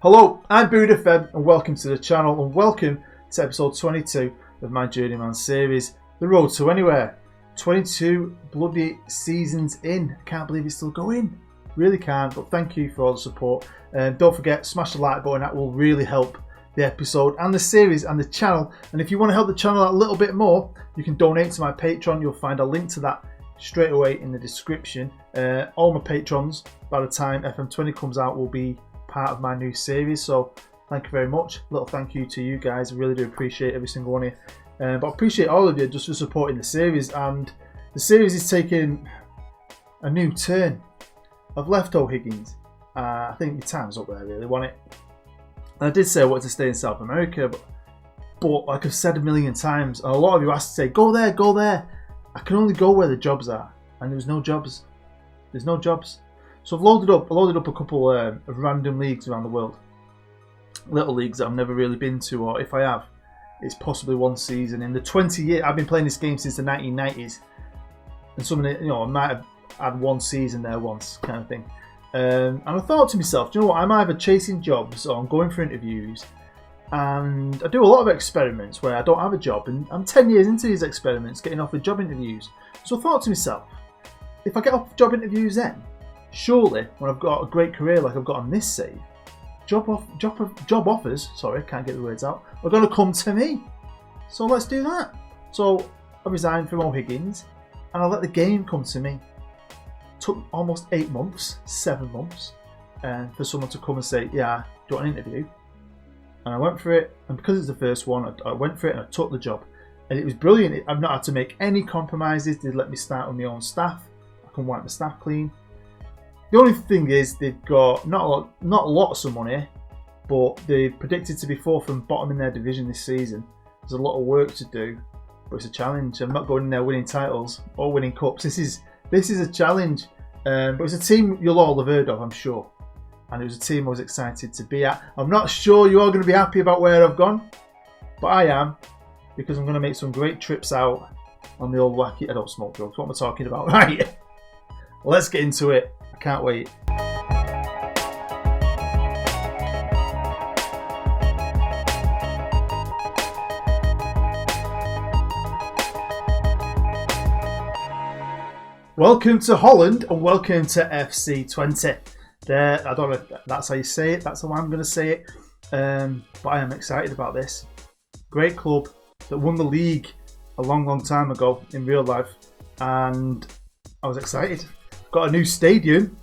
Hello, I'm BOODFM and welcome to the channel and welcome to episode 22 of my Journeyman series, The Road to Anywhere. 22 bloody seasons in. I can't believe it's still going. Really can't, but thank you for all the support. Don't forget, smash the like button, that will really help the episode and the series and the channel. And if you want to help the channel out a little bit more, you can donate to my Patreon. You'll find a link to that straight away in the description. All my patrons, by the time FM20 comes out, will be part of my new series, so thank you very much. Little thank you to you guys. I really do appreciate every single one of you, but I appreciate all of you just for supporting the series. And the series is taking a new turn. I've left O'Higgins. I think the time's up there, really, wasn't it? And I did say I wanted to stay in South America, but like I've said a million times, and a lot of you asked to say, go there, go there. I can only go where the jobs are, and there's no jobs. There's no jobs. So I've loaded up a couple of random leagues around the world. Little leagues that I've never really been to, or if I have, it's possibly one season. In the 20 years, I've been playing this game since the 1990s. And some of it, I might have had one season there once, kind of thing. And I thought to myself, do you know what, I'm either chasing jobs or I'm going for interviews. And I do a lot of experiments where I don't have a job. And I'm 10 years into these experiments, getting offered job interviews. So I thought to myself, if I get off job interviews then, surely, when I've got a great career like I've got on this save, job offers, can't get the words out, are going to come to me. So let's do that. So I resigned from O'Higgins and I let the game come to me. Took almost 8 months, 7 months, for someone to come and say, yeah, do you want an interview? And I went for it, and because it's the first one, I went for it and I took the job. And it was brilliant. I've not had to make any compromises. They let me start with my own staff. I can wipe the staff clean. The only thing is they've got not a lot of money, but they're predicted to be fourth and bottom in their division this season. There's a lot of work to do, but it's a challenge. I'm not going in there winning titles or winning cups. This is a challenge, but it's a team you'll all have heard of, I'm sure. And it was a team I was excited to be at. I'm not sure you're all going to be happy about where I've gone, but I am, because I'm going to make some great trips out on the old wacky. I don't smoke drugs. What am I talking about? Right. Well, let's get into it. Can't wait. Welcome to Holland and welcome to FC20. There, I don't know if that's how you say it, that's how I'm going to say it, but I am excited about this. Great club that won the league a long time ago in real life, and I was excited. Got a new stadium,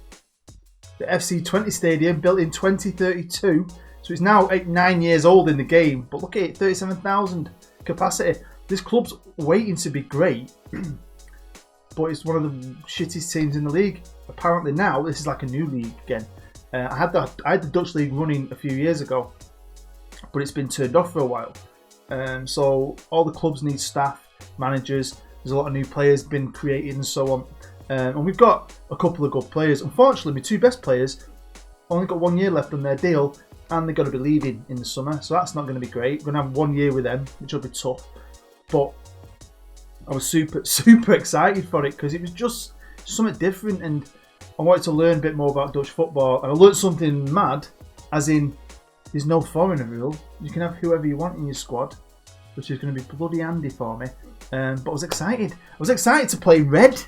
the FC20 stadium, built in 2032. So it's now 9 years old in the game. But look at it, 37,000 capacity. This club's waiting to be great, but it's one of the shittiest teams in the league. Apparently now this is like a new league again. I had the Dutch league running a few years ago, but it's been turned off for a while. So all the clubs need staff, managers. There's a lot of new players been created and so on. And we've got a couple of good players. Unfortunately, my two best players only got 1 year left on their deal, and they're going to be leaving in the summer, so that's not going to be great. We're going to have 1 year with them, which will be tough. But I was super excited for it because it was just something different, and I wanted to learn a bit more about Dutch football. And I learned something mad, as in there's no foreigner rule. You can have whoever you want in your squad, which is going to be bloody handy for me. But I was excited. I was excited to play red.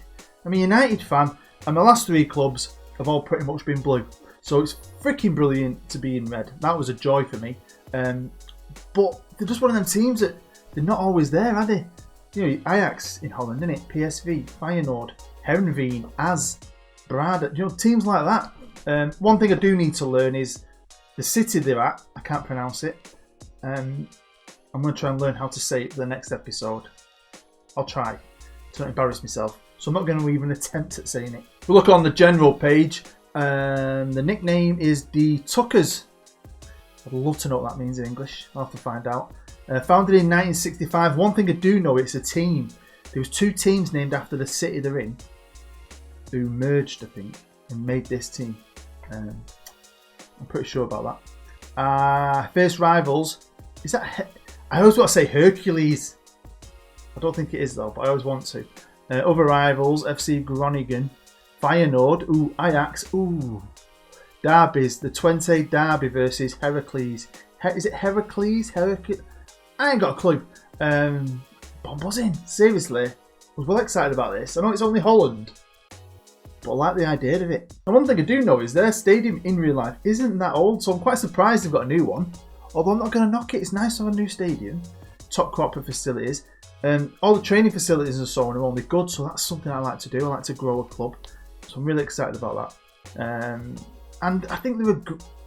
I'm a United fan, and my last 3 clubs have all pretty much been blue. So it's freaking brilliant to be in red. That was a joy for me. But they're just one of them teams that they're not always there, are they? You know, Ajax in Holland, isn't it? PSV, Feyenoord, Heerenveen, AZ, Brada. You know, teams like that. One thing I do need to learn is the city they're at. I can't pronounce it. I'm going to try and learn how to say it for the next episode. I'll try to not embarrass myself. So I'm not going to even attempt at saying it. We look on the general page. The nickname is the Tuckers. I'd love to know what that means in English. I'll have to find out. Founded in 1965. One thing I do know, it's a team. There was 2 teams named after the city they're in who merged, I think, and made this team. I'm pretty sure about that. First rivals. Is that? I always want to say Hercules. I don't think it is though, but I always want to. Other rivals: FC Groningen, Feyenoord, Ajax, derbies. The Twente derby versus Heracles. Is it Heracles? I ain't got a clue. But I'm buzzing. Seriously. I was well excited about this. I know it's only Holland, but I like the idea of it. And one thing I do know is their stadium in real life isn't that old, so I'm quite surprised they've got a new one. Although I'm not going to knock it. It's nice to have a new stadium. Top corporate facilities. All the training facilities and so on are only good, so that's something I like to do. I like to grow a club. So I'm really excited about that. And I think they're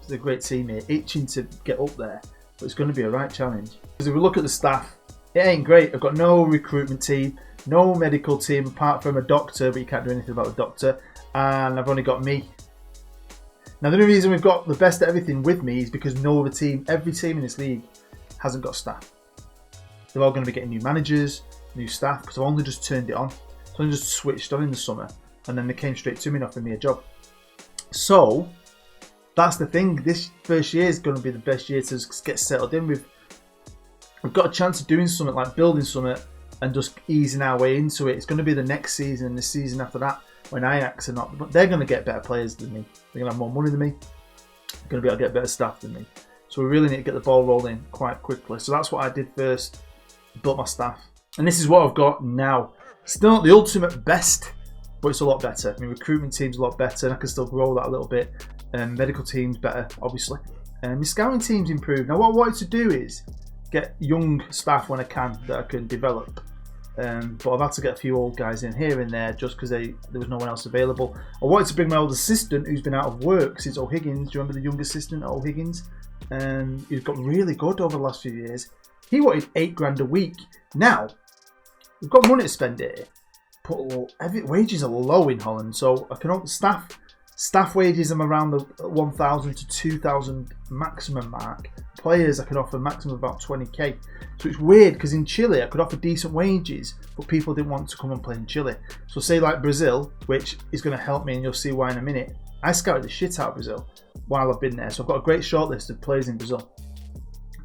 a great team here, itching to get up there. But it's going to be a right challenge. Because if we look at the staff, it ain't great. I've got no recruitment team, no medical team apart from a doctor, but you can't do anything about the doctor. And I've only got me. Now the only reason we've got the best at everything with me is because no other team, every team in this league, hasn't got staff. They're all going to be getting new managers, new staff, because I've only just turned it on. So I only just switched on in the summer, and then they came straight to me and offered me a job. So that's the thing. This first year is going to be the best year to get settled in. We've got a chance of doing something like building something and just easing our way into it. It's going to be the next season and the season after that when Ajax are not. But they're going to get better players than me. They're going to have more money than me. They're going to be able to get better staff than me. So we really need to get the ball rolling quite quickly. So that's what I did first. Built my staff. And this is what I've got now. Still not the ultimate best, but it's a lot better. I mean, recruitment team's a lot better, and I can still grow that a little bit. Medical team's better, obviously. My scouting team's improved. Now, what I wanted to do is get young staff when I can that I can develop. But I've had to get a few old guys in here and there just because there was no one else available. I wanted to bring my old assistant who's been out of work since O'Higgins. Do you remember the young assistant at O'Higgins? He's got really good over the last few years. He wanted $8,000 a week. Now, we've got money to spend here. But wages are low in Holland, so I can staff wages. I'm around the 1,000 to 2,000 maximum mark. Players I can offer maximum about 20k. So it's weird because in Chile I could offer decent wages, but people didn't want to come and play in Chile. So say like Brazil, which is going to help me, and you'll see why in a minute. I scouted the shit out of Brazil while I've been there, so I've got a great shortlist of players in Brazil.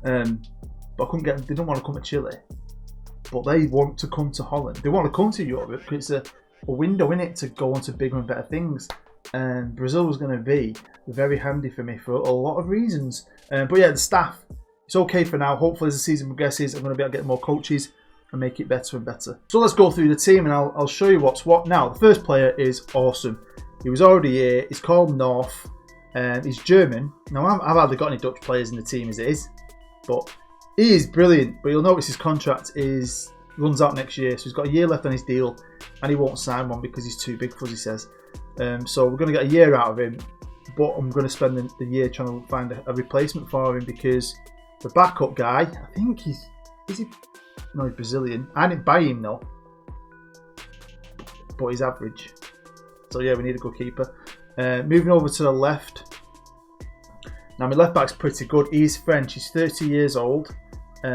But I couldn't get them. They don't want to come to Chile, but they want to come to Holland. They want to come to Europe because it's a window in it to go on to bigger and better things. And Brazil was going to be very handy for me for a lot of reasons. But yeah, the staff, it's okay for now. Hopefully as the season progresses, I'm going to be able to get more coaches and make it better and better. So let's go through the team and I'll show you what's what. Now, the first player is awesome. He was already here. He's called North. He's German. Now, I've hardly got any Dutch players in the team as it is, but he is brilliant. But you'll notice his contract runs out next year, so he's got a year left on his deal, and he won't sign one because he's too big for us, he says. So we're going to get a year out of him, but I'm going to spend the year trying to find a replacement for him because the backup guy, I think he's Brazilian. I didn't buy him though, but he's average. So yeah, we need a good keeper. Moving over to the left. Now my left back's pretty good. He's French. He's 30 years old. He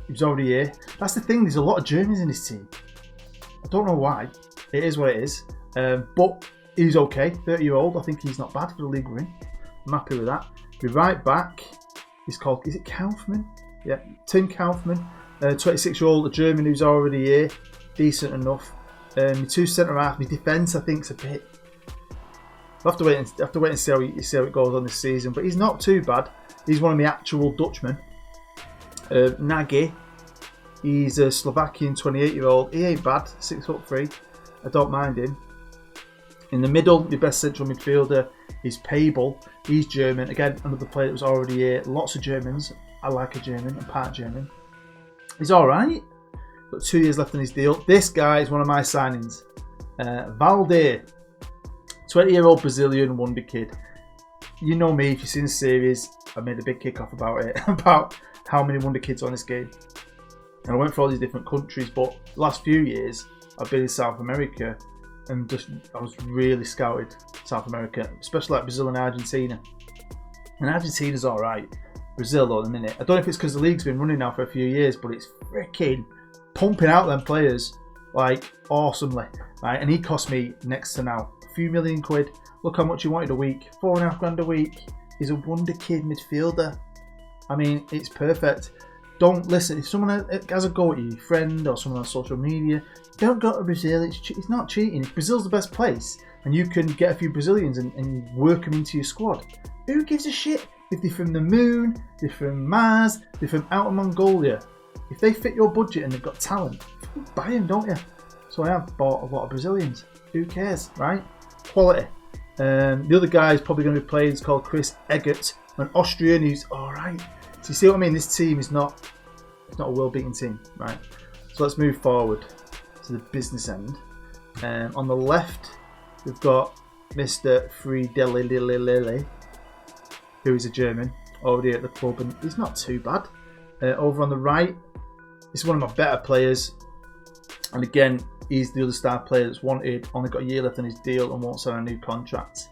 was already here. That's the thing. There's a lot of Germans in this team. I don't know why. It is what it is. But he's okay. 30-year-old. I think he's not bad for the league we're in. I'm happy with that. The right back. He's called. Is it Kaufmann? Yeah, Tim Kaufmann. 26-year-old German who's already here. Decent enough. My two centre half. My defence I think's a bit. I'll have to wait and see how it goes on this season. But he's not too bad. He's one of the actual Dutchmen. Nagy. He's a Slovakian 28-year-old. He ain't bad. 6'3". I don't mind him. In the middle, your best central midfielder is Pabel. He's German. Again, another player that was already here. Lots of Germans. I like a German. I'm part German. He's alright. Got 2 years left on his deal. This guy is one of my signings. Valde. 20-year-old Brazilian wonder kid. You know me, if you've seen the series, I made a big kick off about it, about how many wonder kids are on this game. And I went for all these different countries, but the last few years, I've been in South America, and I was really scouted South America, especially like Brazil and Argentina. And Argentina's alright. Brazil, though, at the minute. I don't know if it's because the league's been running now for a few years, but it's freaking pumping out them players, like, awesomely. Right? And he cost me next to now a few million quid. Look how much he wanted a week. $4,500 a week. He's a wonder kid midfielder. I mean, it's perfect. Don't listen. If someone has a go at you, friend or someone on social media, don't go to Brazil. It's not cheating. If Brazil's the best place, and you can get a few Brazilians and work them into your squad. Who gives a shit if they're from the moon, they're from Mars, they're from Outer Mongolia? If they fit your budget and they've got talent, buy them, don't you? So I have bought a lot of Brazilians. Who cares, right? Quality. The other guy is probably going to be playing. It's called Chris Eggert, an Austrian who's all right. So you see what I mean? This team is not a world-beating team, right? So let's move forward to the business end. On the left, we've got Mr. Friedeli, who is a German, already at the club, and he's not too bad. Over on the right, this is one of my better players, and again, he's the other star player that's wanted, only got a year left on his deal and won't sign a new contract.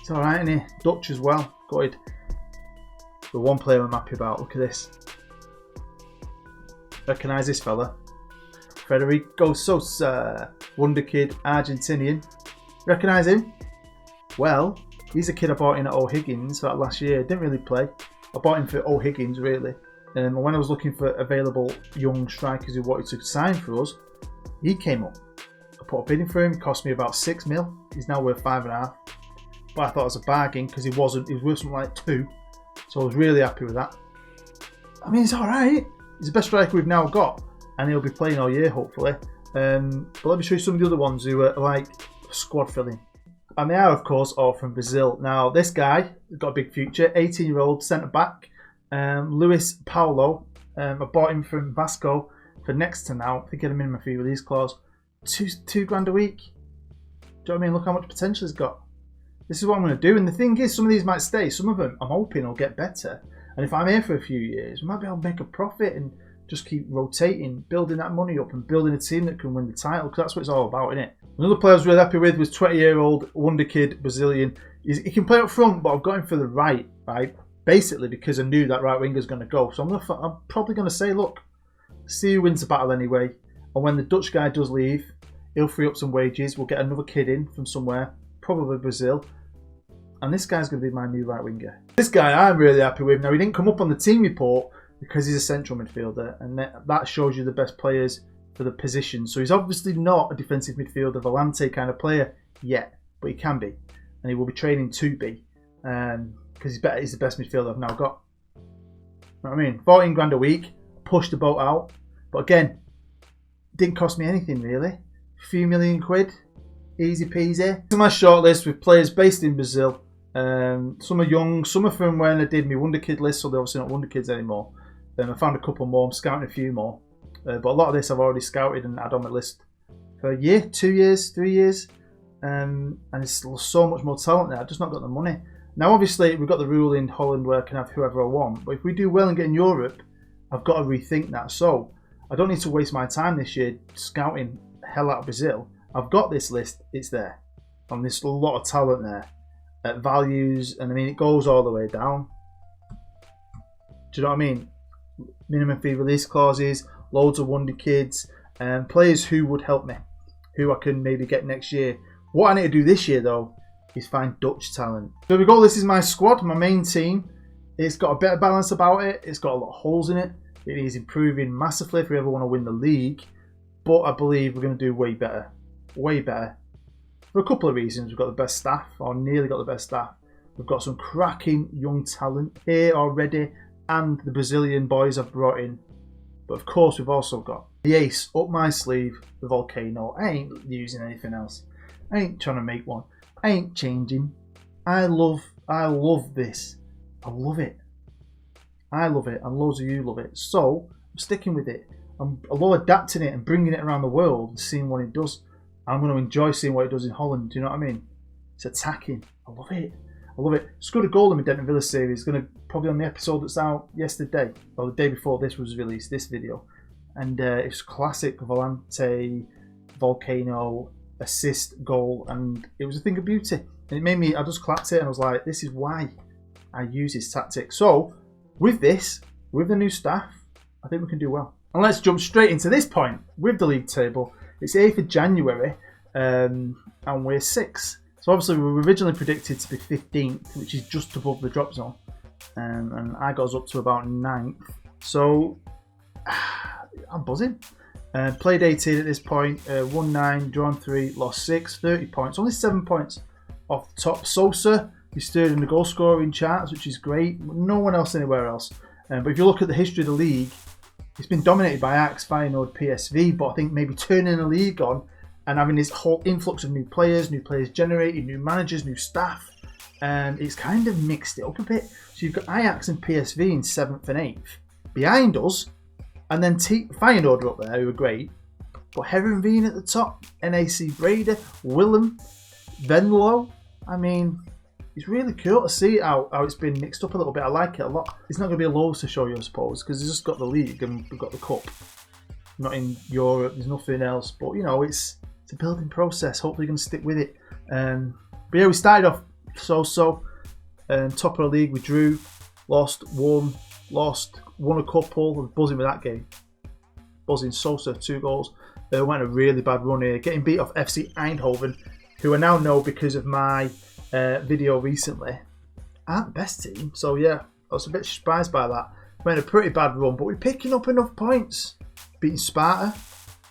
It's alright, isn't he? Dutch as well, good. The one player I'm happy about, look at this. Recognise this fella? Federico Sosa, wonder kid, Argentinian. Recognise him? Well, he's a kid I bought in at O'Higgins for that last year. Didn't really play. I bought him for O'Higgins, really. And when I was looking for available young strikers who wanted to sign for us, he came up. I put a bid in for him, cost me about 6 mil. He's now worth 5.5. But I thought it was a bargain because he was worth something like 2. So I was really happy with that. I mean, it's alright. He's the best striker we've now got, and he'll be playing all year, hopefully. But let me show you some of the other ones who are like squad filling. And they are, of course, all from Brazil. Now, this guy has got a big future. 18-year-old centre-back, Luis Paulo. I bought him from Vasco for next to now. I think he had a minimum fee release clause. Two grand a week. Do you know what I mean? Look how much potential he's got. This is what I'm going to do. And the thing is, some of these might stay. Some of them, I'm hoping, will get better. And if I'm here for a few years, we might be able to make a profit and just keep rotating, building that money up and building a team that can win the title, because that's what it's all about, isn't it? Another player I was really happy with was 20-year-old wonder kid, Brazilian. He can play up front, but I've got him for the right? Basically because I knew that right winger's going to go. So I'm probably going to say, look, see who wins the battle anyway. And when the Dutch guy does leave, he'll free up some wages. We'll get another kid in from somewhere, probably Brazil. And this guy's going to be my new right winger. This guy I'm really happy with. Now, he didn't come up on the team report because he's a central midfielder, and that shows you the best players for the position. So he's obviously not a defensive midfielder, volante kind of player yet, but he can be, and he will be training to be, because he's the best midfielder I've now got. You know what I mean? 14 grand a week, pushed the boat out, but again, didn't cost me anything really. A few million quid, easy peasy. To my shortlist with players based in Brazil. Some are young, some are from when I did my Wonder Kid list, so they're obviously not Wonder Kids anymore. I found a couple more, I'm scouting a few more. But a lot of this I've already scouted and had on my list for a year, 2 years, 3 years. And there's so much more talent there, I've just not got the money. Now obviously we've got the rule in Holland where I can have whoever I want, but if we do well and get in Europe, I've got to rethink that. So I don't need to waste my time this year scouting hell out of Brazil. I've got this list, it's there. And there's a lot of talent there. Values, and I mean it goes all the way down. Do you know what I mean? Minimum fee release clauses, loads of wonder kids, and players who would help me, who I can maybe get next year. What I need to do this year though is find Dutch talent. There we go, this is my squad, my main team. It's got a better balance about it, it's got a lot of holes in it. It is improving massively if we ever want to win the league, but I believe we're going to do way better. Way better. For a couple of reasons. We've got the best staff, or nearly got the best staff. We've got some cracking young talent here already, and the Brazilian boys I've brought in. But of course we've also got the ace up my sleeve, the VOLCANO. I ain't using anything else. I ain't trying to make one. I ain't changing. I love this. I love it. I love it, and loads of you love it. So I'm sticking with it. I love adapting it and bringing it around the world and seeing what it does. I'm going to enjoy seeing what it does in Holland. Do you know what I mean? It's attacking. I love it. I love it. Scored a goal in the Denton Villa series. Going to probably on the episode that's out yesterday, or the day before this was released, this video. And it's classic Volante, VOLCANO, assist, goal. And it was a thing of beauty. And it made me, I just clapped it and I was like, this is why I use this tactic. So, with this, with the new staff, I think we can do well. And let's jump straight into this point with the league table. It's 8th of January and we're 6th. So obviously we were originally predicted to be 15th, which is just above the drop zone. And I got us up to about 9th. So I'm buzzing. Played 18 at this point, won 9, drawn 3, lost 6, 30 points, only 7 points off the top. Sosa, he's third in the goal scoring charts, which is great. No one else anywhere else. But if you look at the history of the league, it's been dominated by Ajax, Feyenoord, PSV, but I think maybe turning the league on and having this whole influx of new players generated, new managers, new staff, it's kind of mixed it up a bit. So you've got Ajax and PSV in 7th and 8th behind us, and then Feyenoord are up there, who are great, but Heerenveen at the top, NAC Breda, Willem, Venlo. I mean, it's really cool to see how it's been mixed up a little bit. I like it a lot. It's not going to be a lows to show you, I suppose, because it's just got the league and we've got the cup. Not in Europe, there's nothing else. But, you know, it's a building process. Hopefully, you're going to stick with it. But yeah, we started off so-so. Top of the league, we drew, lost, won a couple. I was buzzing with that game. Buzzing. Sosa, 2 goals. Went a really bad run here. Getting beat off FC Eindhoven, who I now know because of my video recently, aren't the best team. So yeah, I was a bit surprised by that. Went a pretty bad run, but we're picking up enough points. Beating Sparta,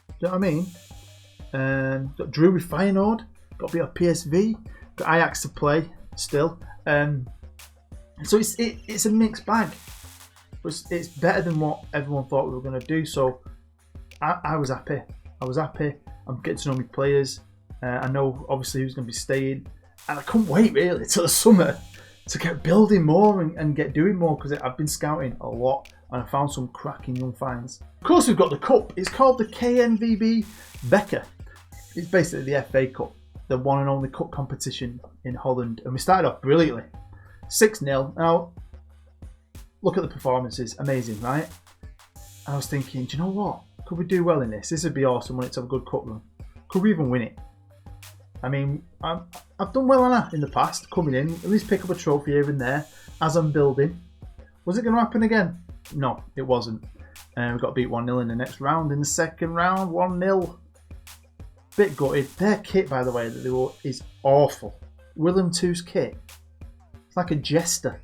do you know what I mean? Got drew with Feyenoord, got beat off PSV, got Ajax to play still. So it's a mixed bag. It's better than what everyone thought we were going to do. So I was happy. I'm getting to know my players. I know obviously who's going to be staying. And I couldn't wait really till the summer to get building more and get doing more, because I've been scouting a lot and I found some cracking young finds. Of course, we've got the cup. It's called the KNVB Beker. It's basically the FA Cup, the one and only cup competition in Holland. And we started off brilliantly. 6-0. Now, look at the performances. Amazing, right? I was thinking, do you know what? Could we do well in this? This would be awesome when it's a good cup run. Could we even win it? I mean, I've done well on that in the past, coming in, at least pick up a trophy here and there as I'm building. Was it going to happen again? No, it wasn't. We got beat 1-0 in the next round. In the second round, 1-0. Bit gutted. Their kit, by the way, that they wore is awful. Willem 2's kit. It's like a jester.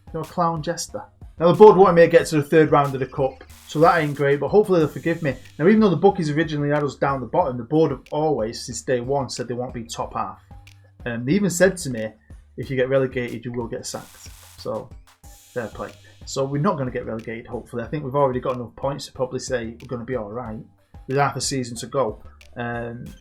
You know, a clown jester. Now, the board wanted me to get to the third round of the cup, so that ain't great, but hopefully they'll forgive me. Now, even though the bookies originally had us down the bottom, the board have always, since day one, said they won't be top half. They even said to me, if you get relegated, you will get sacked. So, fair play. So, we're not going to get relegated, hopefully. I think we've already got enough points to probably say we're going to be alright, with half a season to go. And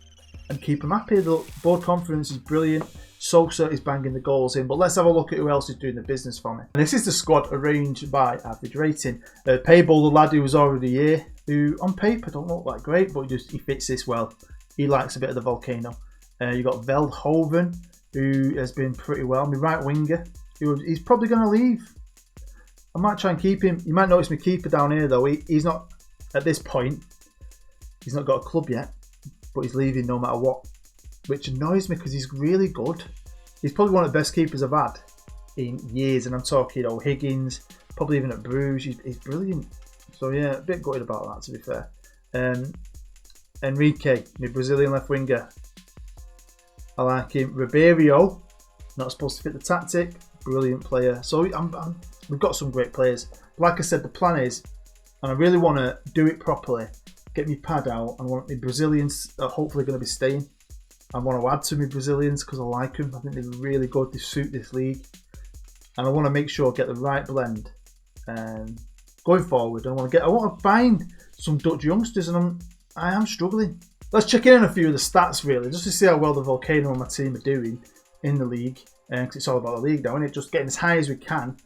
keep them happy. The board conference is brilliant. Sosa is banging the goals in, but let's have a look at who else is doing the business for me. And this is the squad arranged by average rating. Payable, the lad who was already here, who on paper don't look that great, but he fits this well. He likes a bit of the volcano. You got Veldhoven, who has been pretty well. My right winger, he's probably going to leave. I might try and keep him. You might notice my keeper down here though. He's not, at this point, he's not got a club yet, but he's leaving no matter what, which annoys me because he's really good. He's probably one of the best keepers I've had in years, and I'm talking, Higgins, probably even at Bruges. He's brilliant. So yeah, a bit gutted about that, to be fair. Enrique, my Brazilian left winger. I like him. Ribeiro, not supposed to fit the tactic. Brilliant player. So we've got some great players. Like I said, the plan is, and I really want to do it properly, get me pad out, and I want the Brazilians are hopefully going to be staying. I want to add to my Brazilians because I like them. I think they're really good. They suit this league. And I want to make sure I get the right blend going forward. I want to find some Dutch youngsters, and I am struggling. Let's check in on a few of the stats, really, just to see how well the Volcano and my team are doing in the league. Because it's all about the league now, isn't it? Just getting as high as we can.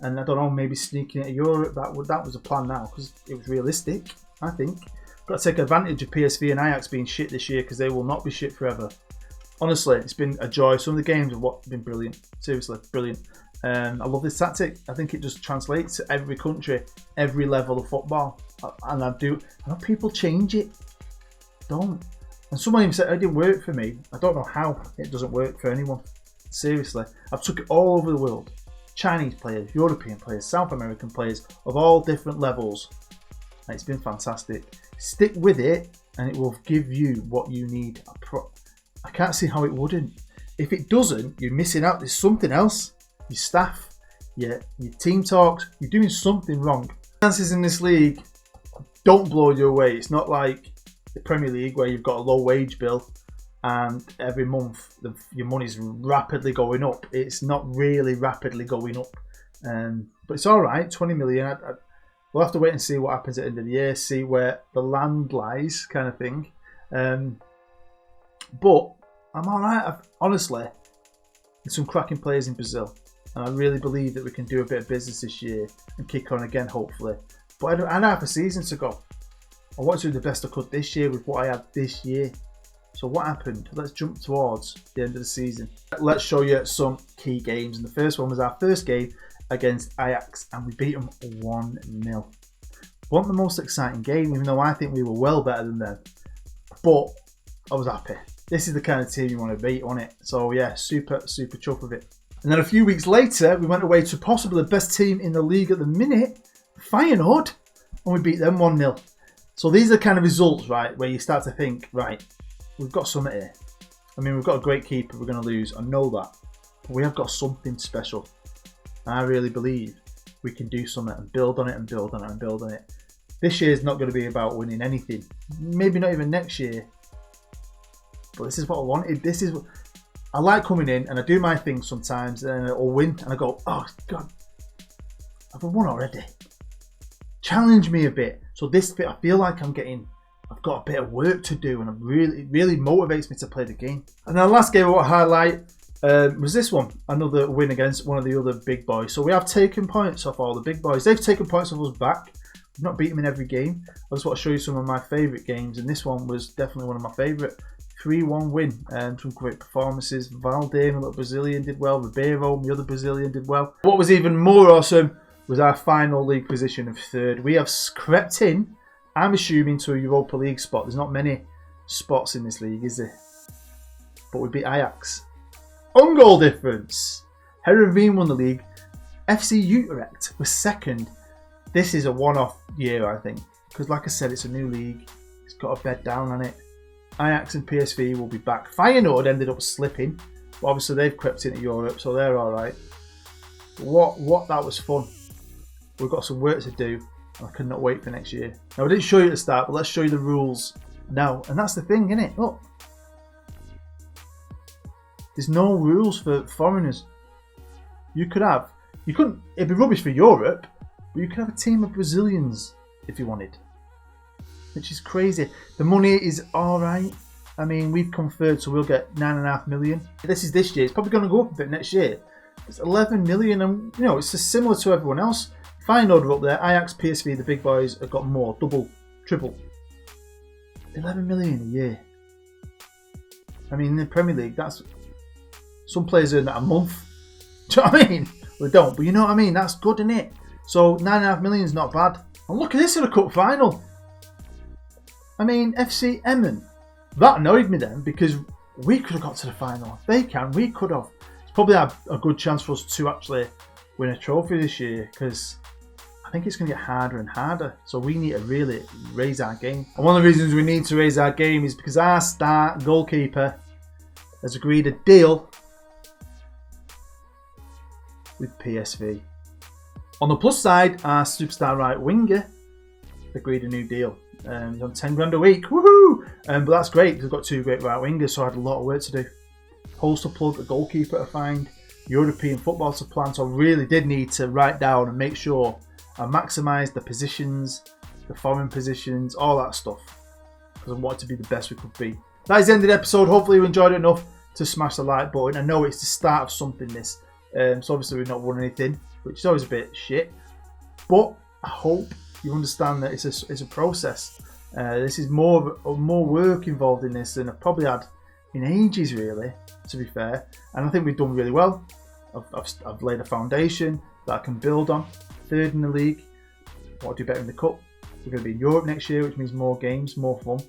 And I don't know, maybe sneaking into Europe. That was a plan now because it was realistic, I think. Got to take advantage of PSV and Ajax being shit this year because they will not be shit forever. Honestly, it's been a joy. Some of the games have been brilliant. Seriously, brilliant. I love this tactic. I think it just translates to every country, every level of football. And I know people change it. Don't. And someone even said it didn't work for me. I don't know how it doesn't work for anyone. Seriously. I've took it all over the world. Chinese players, European players, South American players of all different levels. And it's been fantastic. Stick with it and it will give you what you need. I can't see how it wouldn't. If it doesn't, you're missing out. There's something else. Your staff, your team talks, you're doing something wrong. Chances in this league don't blow you away. It's not like the Premier League where you've got a low wage bill and every month your money's rapidly going up. It's not really rapidly going up, but it's all right. 20 million. We'll have to wait and see what happens at the end of the year, see where the land lies, kind of thing. But I'm all right. Honestly, there's some cracking players in Brazil, and I really believe that we can do a bit of business this year and kick on again, hopefully. But I have a season to go. I want to do the best I could this year with what I had this year. So what happened? Let's jump towards the end of the season. Let's show you some key games. And the first one was our first game against Ajax, and we beat them 1-0. Wasn't the most exciting game, even though I think we were well better than them. But I was happy. This is the kind of team you want to beat, wasn't it? So yeah, super chuffed with it. And then a few weeks later, we went away to possibly the best team in the league at the minute, Feyenoord, and we beat them 1-0. So these are the kind of results, right, where you start to think, right, we've got something here. I mean, we've got a great keeper we're going to lose. I know that. But we have got something special. And I really believe we can do something and build on it and build on it and build on it. This year is not going to be about winning anything. Maybe not even next year. But this is what I wanted. This is what I like, coming in and I do my thing sometimes and I'll win and I go, oh God, I've won already. Challenge me a bit. So this bit, I feel like I've got a bit of work to do, and it really motivates me to play the game. And then the last game I want to highlight was this one. Another win against one of the other big boys. So we have taken points off all the big boys. They've taken points off us back. We've not beat them in every game. I just want to show you some of my favourite games, and this one was definitely one of my favourite. 3-1 win, some great performances. Valde, my little Brazilian, did well. Ribeiro, my other Brazilian, did well. What was even more awesome was our final league position of third. We have crept in, I'm assuming, to a Europa League spot. There's not many spots in this league, is there? But we beat Ajax. On goal difference. Heerenveen won the league. FC Utrecht was second. This is a one-off year, I think. Because like I said, it's a new league. It's got a bed down on it. Ajax and PSV will be back. Feyenoord ended up slipping. But obviously they've crept into Europe, so they're alright. What that was fun. We've got some work to do. I cannot wait for next year. Now, I didn't show you at the start, but let's show you the rules now. And that's the thing, isn't it? Look. There's no rules for foreigners. It'd be rubbish for Europe, but you could have a team of Brazilians if you wanted. Which is crazy. The money is alright. I mean, we've come third, so we'll get 9.5 million. This is this year. It's probably going to go up a bit next year. It's 11 million, and you know, it's just similar to everyone else. Feyenoord are up there. Ajax, PSV, the big boys have got more, double, triple. 11 million a year. I mean, in the Premier League, that's some players earn that a month. Do you know what I mean? Well, they don't, but you know what I mean. That's good, isn't it? So 9.5 million is not bad. And look at this in a cup final. I mean, FC Emmen. That annoyed me then, because we could have got to the final. If they can, we could have. It's probably a good chance for us to actually win a trophy this year, because I think it's going to get harder and harder. So we need to really raise our game. And one of the reasons we need to raise our game is because our star goalkeeper has agreed a deal with PSV. On the plus side, our superstar right winger agreed a new deal. He's on 10 grand a week. Woohoo! But that's great because I've got two great right wingers, so I had a lot of work to do. Holes to plug, a goalkeeper to find, European football to plan. So I really did need to write down and make sure I maximised the positions, the foreign positions, all that stuff, because I wanted to be the best we could be. That is the end of the episode. Hopefully you enjoyed it enough to smash the like button. I know it's the start of something, this. So obviously we've not won anything, which is always a bit shit. But I hope you understand that it's a process. This is more work involved in this than I've probably had in ages, really, to be fair. And I think we've done really well. I've laid a foundation that I can build on. Third in the league. I want to do better in the cup. We're going to be in Europe next year, which means more games, more fun.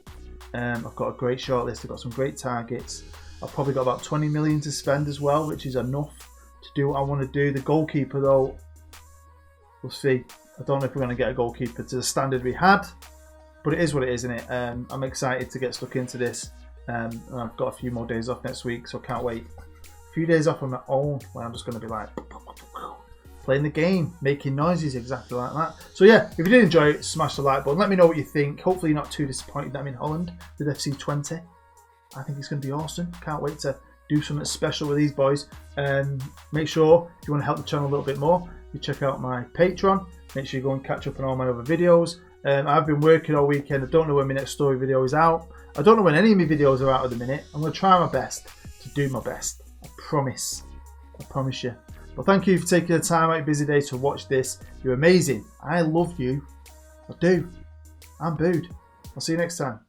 I've got a great shortlist. I've got some great targets. I've probably got about 20 million to spend as well, which is enough to do what I want to do. The goalkeeper, though, we'll see. I don't know if we're going to get a goalkeeper to the standard we had, but it is what it is, isn't it? I'm excited to get stuck into this. And I've got a few more days off next week, so I can't wait. A few days off on my own, where I'm just going to be like, playing the game, making noises exactly like that. So yeah, if you did enjoy it, smash the like button. Let me know what you think. Hopefully you're not too disappointed that I'm in Holland with FC20. I think it's going to be awesome. Can't wait to do something special with these boys. Make sure if you want to help the channel a little bit more, you check out my Patreon. Make sure you go and catch up on all my other videos. I've been working all weekend. I don't know when my next story video is out. I don't know when any of my videos are out at the minute. I'm going to try my best to do my best. I promise. I promise you. Well, thank you for taking the time out of your busy day to watch this. You're amazing. I love you. I do. I'm Bood. I'll see you next time.